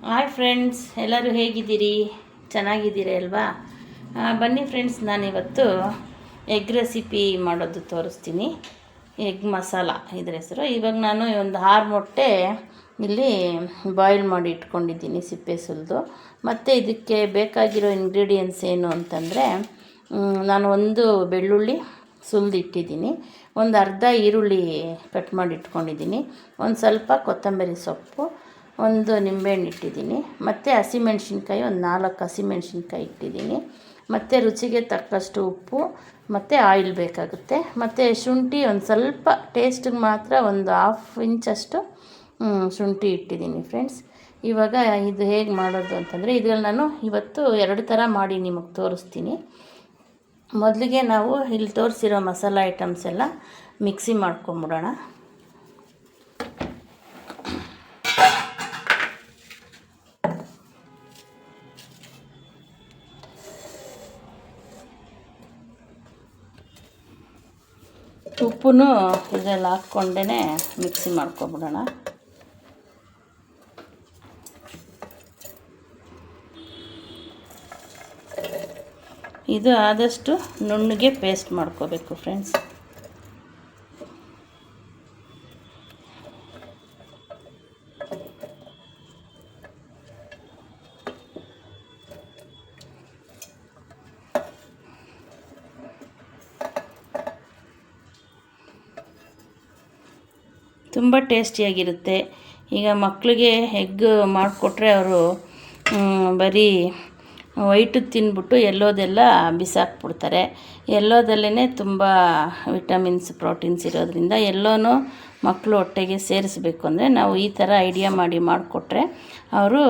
Hi friends, ಎಲ್ಲರೂ ಹೇಗಿದ್ದೀರಿ? ಚೆನ್ನಾಗಿದ್ದೀರಿ ಅಲ್ವಾ? ಬನ್ನಿ ಫ್ರೆಂಡ್ಸ್, ನಾನಿವತ್ತು ಎಗ್ ರೆಸಿಪಿ ಮಾಡೋದು ತೋರಿಸ್ತೀನಿ. ಎಗ್ ಮಸಾಲ ಇದ್ರ ಹೆಸರು. ಇವಾಗ ನಾನು ಒಂದು 6 ಮೊಟ್ಟೆ ಇಲ್ಲಿ ಬಾಯ್ಲ್ ಮಾಡಿ ಇಟ್ಕೊಂಡಿದ್ದೀನಿ, ಸಿಪ್ಪೆ ಸುಲಿದು. ಮತ್ತು ಇದಕ್ಕೆ ಬೇಕಾಗಿರೋ ಇಂಗ್ರೀಡಿಯೆಂಟ್ಸ್ ಏನು ಅಂತಂದರೆ, ನಾನು ಒಂದು ಬೆಳ್ಳುಳ್ಳಿ ಸುಲಿದು ಇಟ್ಟಿದ್ದೀನಿ, ಒಂದು ಅರ್ಧ ಈರುಳ್ಳಿ ಕಟ್ ಮಾಡಿ ಇಟ್ಕೊಂಡಿದ್ದೀನಿ, ಒಂದು ಸ್ವಲ್ಪ ಕೊತ್ತಂಬರಿ ಸೊಪ್ಪು, ಒಂದು ನಿಂಬೆಹಣ್ಣು ಇಟ್ಟಿದ್ದೀನಿ, ಮತ್ತು ಹಸಿಮೆಣ್ಸಿನ್ಕಾಯಿ ಒಂದು 4 ಹಸಿಮೆಣ್ಸಿನ್ಕಾಯಿ ಇಟ್ಟಿದ್ದೀನಿ, ಮತ್ತು ರುಚಿಗೆ ತಕ್ಕಷ್ಟು ಉಪ್ಪು, ಮತ್ತು ಆಯಿಲ್ ಬೇಕಾಗುತ್ತೆ, ಮತ್ತು ಶುಂಠಿ ಒಂದು ಸ್ವಲ್ಪ ಟೇಸ್ಟಿಗೆ ಮಾತ್ರ ಒಂದು 1/2 ಇಂಚಷ್ಟು ಶುಂಠಿ ಇಟ್ಟಿದ್ದೀನಿ ಫ್ರೆಂಡ್ಸ್. ಇವಾಗ ಇದು ಹೇಗೆ ಮಾಡೋದು ಅಂತಂದರೆ, ಇದ್ರಲ್ಲಿ ನಾನು ಇವತ್ತು 2 ಥರ ಮಾಡಿ ನಿಮಗೆ ತೋರಿಸ್ತೀನಿ. ಮೊದಲಿಗೆ ನಾವು ಇಲ್ಲಿ ತೋರಿಸಿರೋ ಮಸಾಲ ಐಟಮ್ಸ್ ಎಲ್ಲ ಮಿಕ್ಸಿ ಮಾಡ್ಕೊಂಬಿಡೋಣ. ಉಪ್ಪನ್ನು ಇದರಲ್ಲಿ ಹಾಕ್ಕೊಂಡೇ ಮಿಕ್ಸಿ ಮಾಡ್ಕೊಬಿಡೋಣ. ಇದು ಆದಷ್ಟು ನುಣ್ಣಗೆ ಪೇಸ್ಟ್ ಮಾಡ್ಕೋಬೇಕು ಫ್ರೆಂಡ್ಸ್. ತುಂಬ ಟೇಸ್ಟಿಯಾಗಿರುತ್ತೆ. ಈಗ ಮಕ್ಕಳಿಗೆ ಎಗ್ ಮಾಡಿಕೊಟ್ರೆ ಅವರು ಬರೀ ವೈಟು ತಿಂದ್ಬಿಟ್ಟು ಎಲ್ಲೋದೆಲ್ಲ ಬಿಸಾಕ್ಬಿಡ್ತಾರೆ. ಎಲ್ಲೋದಲ್ಲೇ ತುಂಬ ವಿಟಮಿನ್ಸ್, ಪ್ರೋಟೀನ್ಸ್ ಇರೋದ್ರಿಂದ ಎಲ್ಲೋನೂ ಮಕ್ಕಳು ಹೊಟ್ಟೆಗೆ ಸೇರಿಸ್ಬೇಕು ಅಂದರೆ ನಾವು ಈ ಥರ ಐಡಿಯಾ ಮಾಡಿಕೊಟ್ರೆ ಅವರು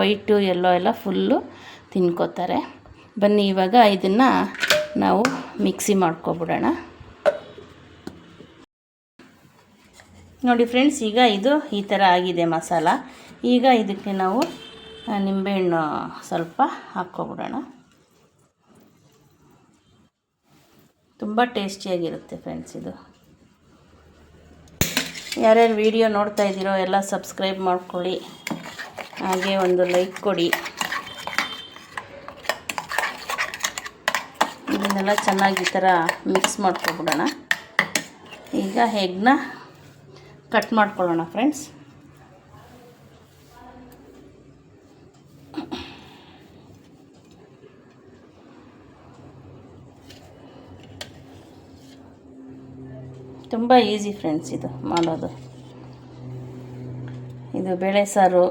ವೈಟು ಎಲ್ಲೋ ಎಲ್ಲ ಫುಲ್ಲು ತಿನ್ಕೋತಾರೆ. ಬನ್ನಿ ಇವಾಗ ಇದನ್ನು ನಾವು ಮಿಕ್ಸಿ ಮಾಡ್ಕೊಬಿಡೋಣ. ನೋಡಿ ಫ್ರೆಂಡ್ಸ್, ಈಗ ಇದು ಈ ಥರ ಆಗಿದೆ ಮಸಾಲ. ಈಗ ಇದಕ್ಕೆ ನಾವು ನಿಂಬೆಹಣ್ಣು ಸ್ವಲ್ಪ ಹಾಕ್ಕೊಬಿಡೋಣ. ತುಂಬ ಟೇಸ್ಟಿಯಾಗಿರುತ್ತೆ ಫ್ರೆಂಡ್ಸ್ ಇದು. ಯಾರ್ಯಾರು ವಿಡಿಯೋ ನೋಡ್ತಾ ಇದ್ದೀರೋ ಎಲ್ಲ ಸಬ್ಸ್ಕ್ರೈಬ್ ಮಾಡ್ಕೊಳ್ಳಿ, ಹಾಗೆ ಒಂದು ಲೈಕ್ ಕೊಡಿ. ಇದನ್ನೆಲ್ಲ ಚೆನ್ನಾಗಿ ಈ ಥರ ಮಿಕ್ಸ್ ಮಾಡ್ಕೊಬಿಡೋಣ. ಈಗ ಎಗ್ನ ಕಟ್ ಮಾಡ್ಕೊಳ್ಳೋಣ ಫ್ರೆಂಡ್ಸ್. ತುಂಬ ಈಸಿ ಫ್ರೆಂಡ್ಸ್ ಇದು ಮಾಡೋದು. ಇದು ಬೇಳೆ ಸಾರು,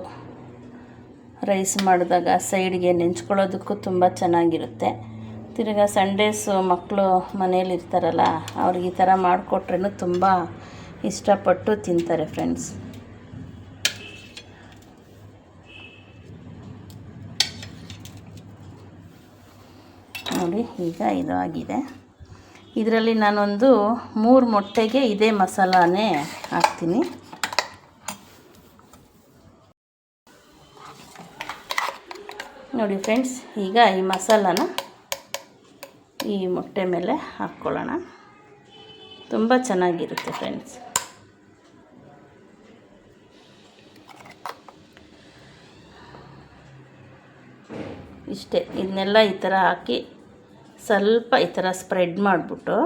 ರೈಸ್ ಮಾಡಿದಾಗ ಸೈಡ್ಗೆ ನೆಂಚ್ಕೊಳ್ಳೋದಕ್ಕೂ ತುಂಬ ಚೆನ್ನಾಗಿರುತ್ತೆ. ತಿರ್ಗಾ ಸಂಡೇಸು ಮಕ್ಕಳು ಮನೇಲಿ ಇರ್ತಾರಲ್ಲ, ಅವ್ರಿಗೆ ಈ ಥರ ಮಾಡಿಕೊಟ್ರೂ ತುಂಬ ಇಷ್ಟಪಟ್ಟು ತಿಂತಾರೆ ಫ್ರೆಂಡ್ಸ್. ನೋಡಿ ಈಗ ಇದು ಆಗಿದೆ. ಇದರಲ್ಲಿ ನಾನೊಂದು 3 ಮೊಟ್ಟೆಗೆ ಇದೇ ಮಸಾಲಾನೇ ಹಾಕ್ತೀನಿ. ನೋಡಿ ಫ್ರೆಂಡ್ಸ್, ಈಗ ಈ ಮಸಾಲಾನ ಈ ಮೊಟ್ಟೆ ಮೇಲೆ ಹಾಕ್ಕೊಳ್ಳೋಣ. ತುಂಬ ಚೆನ್ನಾಗಿರುತ್ತೆ ಫ್ರೆಂಡ್ಸ್. ಇಷ್ಟೇ, ಇದನ್ನೆಲ್ಲ ಈ ಥರ ಹಾಕಿ ಸ್ವಲ್ಪ ಈ ಥರ ಸ್ಪ್ರೆಡ್ ಮಾಡಿಬಿಟ್ಟು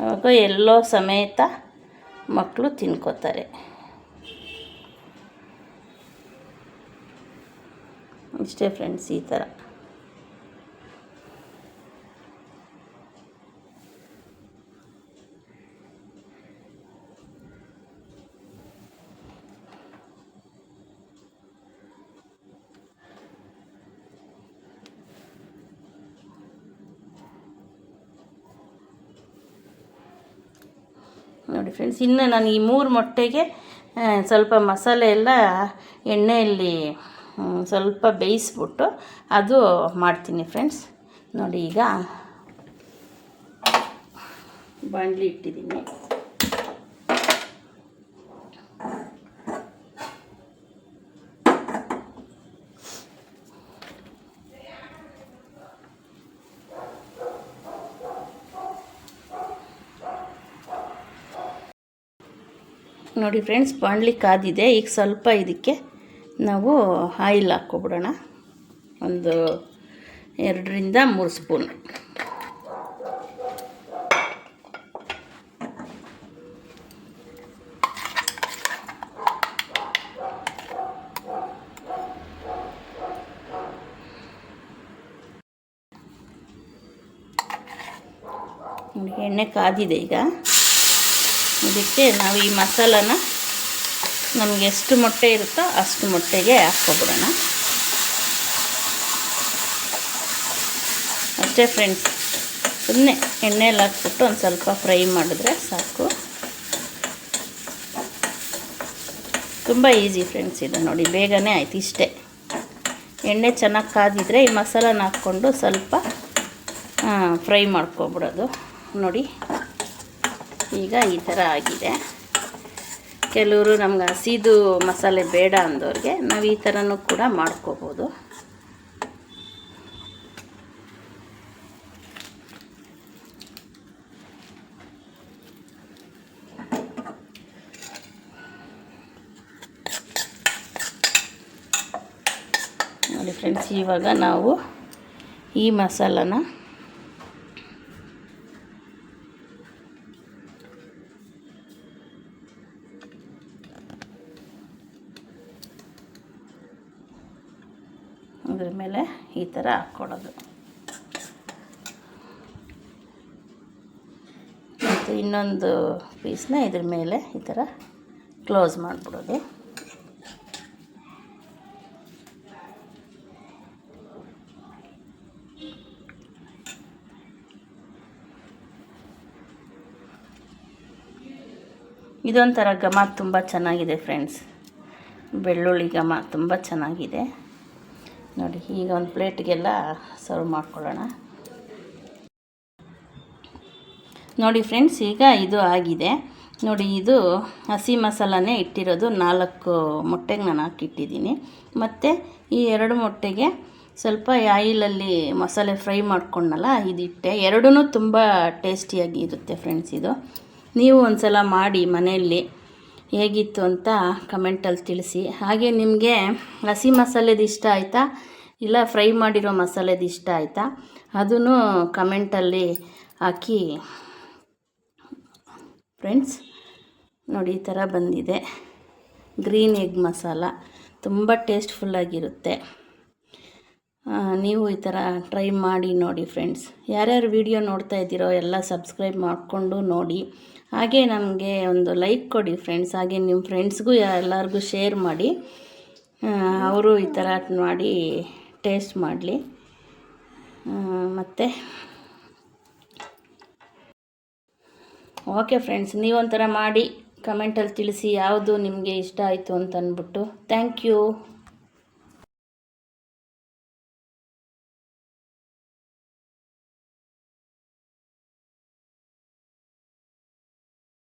ಆವಾಗ ಎಲ್ಲೋ ಸಮೇತ ಮಕ್ಕಳು ತಿನ್ಕೋತಾರೆ. ಇಷ್ಟೇ ಫ್ರೆಂಡ್ಸ್, ಈ ಥರ. ನೋಡಿ ಫ್ರೆಂಡ್ಸ್, ಇನ್ನು ನಾನು ಈ 3 ಮೊಟ್ಟೆಗೆ ಸ್ವಲ್ಪ ಮಸಾಲೆ ಎಲ್ಲ ಎಣ್ಣೆಯಲ್ಲಿ ಸ್ವಲ್ಪ ಬೇಯಿಸ್ಬಿಟ್ಟು ಅದು ಮಾಡ್ತೀನಿ ಫ್ರೆಂಡ್ಸ್. ನೋಡಿ ಈಗ ಬಾಣಲಿ ಇಟ್ಟಿದ್ದೀನಿ. ನೋಡಿ ಫ್ರೆಂಡ್ಸ್, ಬಾಣಲಿ ಕಾದಿದೆ. ಈಗ ಸ್ವಲ್ಪ ಇದಕ್ಕೆ ನಾವು ಆಯಿಲ್ ಹಾಕ್ಕೊಬಿಡೋಣ. ಒಂದು 2ರಿಂದ 3 ಸ್ಪೂನ್. ಎಣ್ಣೆ ಕಾದಿದೆ. ಈಗ ಇದಕ್ಕೆ ನಾವು ಈ ಮಸಾಲಾನ ನಮಗೆ ಎಷ್ಟು ಮೊಟ್ಟೆ ಇರುತ್ತೋ ಅಷ್ಟು ಮೊಟ್ಟೆಗೆ ಹಾಕ್ಕೊಬಿಡೋಣ. ಅಷ್ಟೇ ಫ್ರೆಂಡ್ಸ್, ಸುಮ್ಮನೆ ಎಣ್ಣೆಯಲ್ಲಿ ಹಾಕ್ಬಿಟ್ಟು ಒಂದು ಸ್ವಲ್ಪ ಫ್ರೈ ಮಾಡಿದ್ರೆ ಸಾಕು. ತುಂಬ ಈಸಿ ಫ್ರೆಂಡ್ಸ್ ಇದು. ನೋಡಿ, ಬೇಗನೆ ಆಯ್ತು. ಇಷ್ಟೇ, ಎಣ್ಣೆ ಚೆನ್ನಾಗಿ ಕಾದಿದ್ರೆ ಈ ಮಸಾಲಾನ ಹಾಕ್ಕೊಂಡು ಸ್ವಲ್ಪ ಫ್ರೈ ಮಾಡ್ಕೊಬಿಡೋದು. ನೋಡಿ, ಈಗ ಈ ಥರ ಆಗಿದೆ. ಕೆಲವರು ನಮ್ಗೆ ಹಸಿದು ಮಸಾಲೆ ಬೇಡ ಅಂದವ್ರಿಗೆ ನಾವು ಈ ಥರನೂ ಕೂಡ ಮಾಡ್ಕೋಬೋದು. ನೋಡಿ ಫ್ರೆಂಡ್ಸ್, ಇವಾಗ ನಾವು ಈ ಮಸಾಲಾನ ಅದ್ರ ಮೇಲೆ ಈ ಥರ ಹಾಕ್ಕೊಳ್ಳೋದು. ಮತ್ತು ಇನ್ನೊಂದು ಪೀಸ್ನ ಇದ್ರ ಮೇಲೆ ಈ ಥರ ಕ್ಲೋಸ್ ಮಾಡಿಬಿಡೋದು. ಇದೊಂಥರ ಘಮ ತುಂಬ ಚೆನ್ನಾಗಿದೆ ಫ್ರೆಂಡ್ಸ್. ಬೆಳ್ಳುಳ್ಳಿ ಘಮ ತುಂಬ ಚೆನ್ನಾಗಿದೆ. ನೋಡಿ, ಈಗ ಒಂದು ಪ್ಲೇಟ್ಗೆಲ್ಲ ಸರ್ವ್ ಮಾಡ್ಕೊಳ್ಳೋಣ. ನೋಡಿ ಫ್ರೆಂಡ್ಸ್, ಈಗ ಇದು ಆಗಿದೆ. ನೋಡಿ, ಇದು ಹಸಿ ಮಸಾಲಾನೇ ಇಟ್ಟಿರೋದು. 4 ಮೊಟ್ಟೆಗೆ ನಾನು ಹಾಕಿಟ್ಟಿದ್ದೀನಿ. ಮತ್ತು ಈ 2 ಮೊಟ್ಟೆಗೆ ಸ್ವಲ್ಪ ಆಯಿಲಲ್ಲಿ ಮಸಾಲೆ ಫ್ರೈ ಮಾಡ್ಕೊಂಡಲ್ಲ, ಇದಿಟ್ಟೆ. ಎರಡೂ ತುಂಬ ಟೇಸ್ಟಿಯಾಗಿ ಇರುತ್ತೆ ಫ್ರೆಂಡ್ಸ್. ಇದು ನೀವು ಒಂದು ಸಲ ಮಾಡಿ ಮನೆಯಲ್ಲಿ ಹೇಗಿತ್ತು ಅಂತ ಕಮೆಂಟಲ್ಲಿ ತಿಳಿಸಿ. ಹಾಗೆ ನಿಮಗೆ ಹಸಿ ಮಸಾಲೆದು ಇಷ್ಟ ಆಯಿತಾ ಇಲ್ಲ ಫ್ರೈ ಮಾಡಿರೋ ಮಸಾಲೆದು ಇಷ್ಟ ಆಯಿತಾ ಅದನ್ನು ಕಮೆಂಟಲ್ಲಿ ಹಾಕಿ ಫ್ರೆಂಡ್ಸ್. ನೋಡಿ, ಈ ಥರ ಬಂದಿದೆ ಗ್ರೀನ್ ಎಗ್ ಮಸಾಲ. ತುಂಬ ಟೇಸ್ಟ್ಫುಲ್ಲಾಗಿರುತ್ತೆ. ನೀವು ಈ ಥರ ಟ್ರೈ ಮಾಡಿ ನೋಡಿ ಫ್ರೆಂಡ್ಸ್. ಯಾರ್ಯಾರು ವಿಡಿಯೋ ನೋಡ್ತಾ ಇದ್ದೀರೋ ಎಲ್ಲ ಸಬ್ಸ್ಕ್ರೈಬ್ ಮಾಡಿಕೊಂಡು ನೋಡಿ. ಹಾಗೆ ನಮಗೆ ಒಂದು ಲೈಕ್ ಕೊಡಿ ಫ್ರೆಂಡ್ಸ್. ಹಾಗೆ ನಿಮ್ಮ ಫ್ರೆಂಡ್ಸ್ಗೂ ಎಲ್ಲರಿಗೂ ಶೇರ್ ಮಾಡಿ, ಅವರು ಈ ಥರ ಮಾಡಿ ಟೇಸ್ಟ್ ಮಾಡಲಿ. ಮತ್ತು ಓಕೆ ಫ್ರೆಂಡ್ಸ್, ನೀವೊಂಥರ ಮಾಡಿ ಕಮೆಂಟಲ್ಲಿ ತಿಳಿಸಿ ಯಾವುದು ನಿಮಗೆ ಇಷ್ಟ ಆಯಿತು ಅಂತ ಅಂದ್ಬಿಟ್ಟು. Thank you.